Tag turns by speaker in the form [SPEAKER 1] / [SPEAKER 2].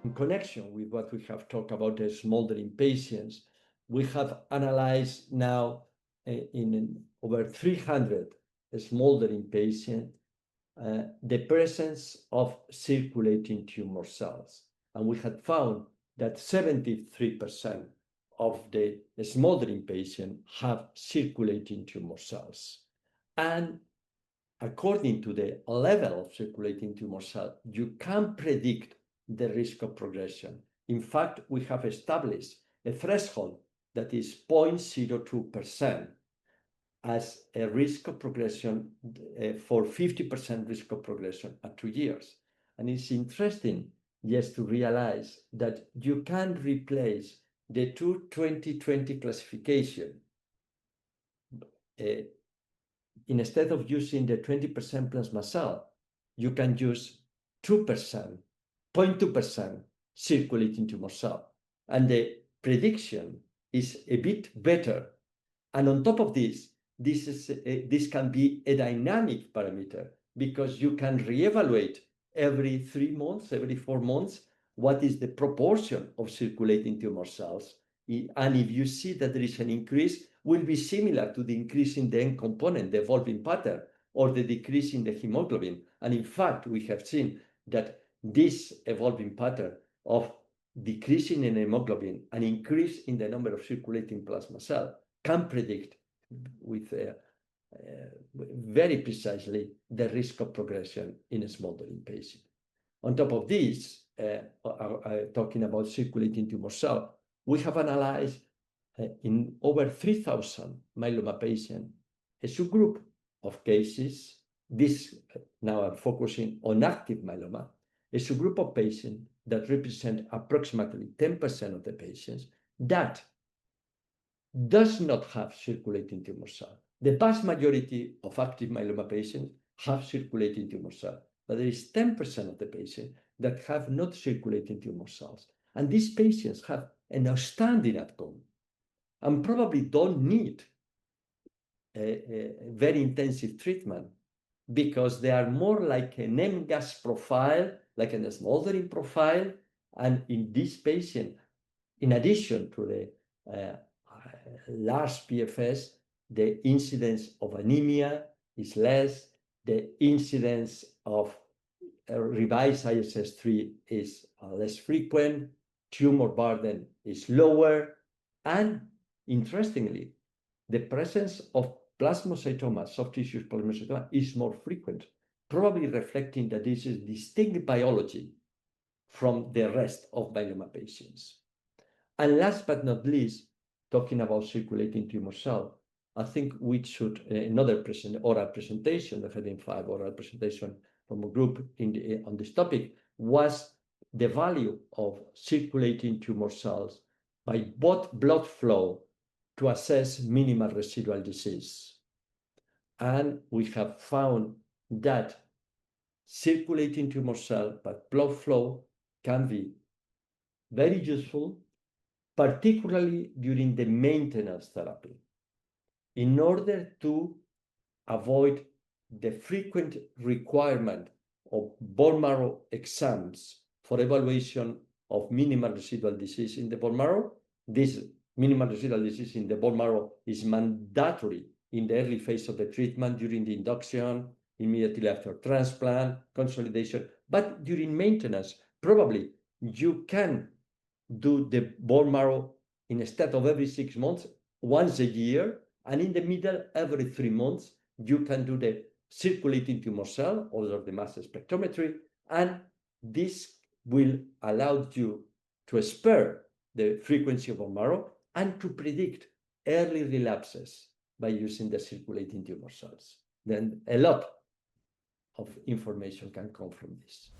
[SPEAKER 1] in connection with what we have talked about the smoldering patients, we have analyzed now in over 300 smoldering patients the presence of circulating tumor cells. And we had found that 73% of the smoldering patients have circulating tumor cells. And according to the level of circulating tumor cell, you can predict the risk of progression. In fact, we have established a threshold that is 0.02% as a risk of progression for 50% risk of progression at 2 years. And it's interesting, yes, to realize that you can replace the 2020 classification. Instead of using the 20% plasma cell, you can use 2%, 0.2% circulating tumor cell. And the prediction is a bit better. And on top of this, this can be a dynamic parameter because you can reevaluate every 3 months, every 4 months, what is the proportion of circulating tumor cells. And if you see that there is an increase, will be similar to the increase in the N component, the evolving pattern, or the decrease in the hemoglobin. And in fact, we have seen that this evolving pattern of decreasing in hemoglobin and increase in the number of circulating plasma cells can predict with very precisely the risk of progression in a smoldering patient. On top of this, talking about circulating tumor cell, we have analyzed in over 3,000 myeloma patients a subgroup of cases. This now I'm focusing on active myeloma, a subgroup of patients that represent approximately 10% of the patients that does not have circulating tumor cell. The vast majority of active myeloma patients have circulating tumor cell, but there is 10% of the patients that have not circulating tumor cells. And these patients have an outstanding outcome and probably don't need a very intensive treatment because they are more like an MGAS profile, like a smoldering profile. And in this patient, in addition to the large PFS, the incidence of anemia is less, the incidence of revised ISS3 is less frequent, tumor burden is lower, and interestingly, the presence of plasmacytoma, soft tissue plasmacytoma, is more frequent, probably reflecting that this is distinct biology from the rest of myeloma patients. And last but not least, talking about circulating tumor cell, I think we should, another oral presentation, the heading 5 oral presentation from a group on this topic, was the value of circulating tumor cells by both blood flow to assess minimal residual disease. And we have found that circulating tumor cell by blood flow can be very useful, particularly during the maintenance therapy, in order to avoid the frequent requirement of bone marrow exams for evaluation of minimal residual disease in the bone marrow. This minimal residual disease in the bone marrow is mandatory in the early phase of the treatment, during the induction, immediately after transplant, consolidation. But during maintenance, probably you can do the bone marrow instead of every 6 months, once a year, and in the middle, every 3 months, you can do the circulating tumor cell or the mass spectrometry, and this will allow you to spare the frequency of bone marrow and to predict early relapses by using the circulating tumor cells. Then a lot of information can come from this.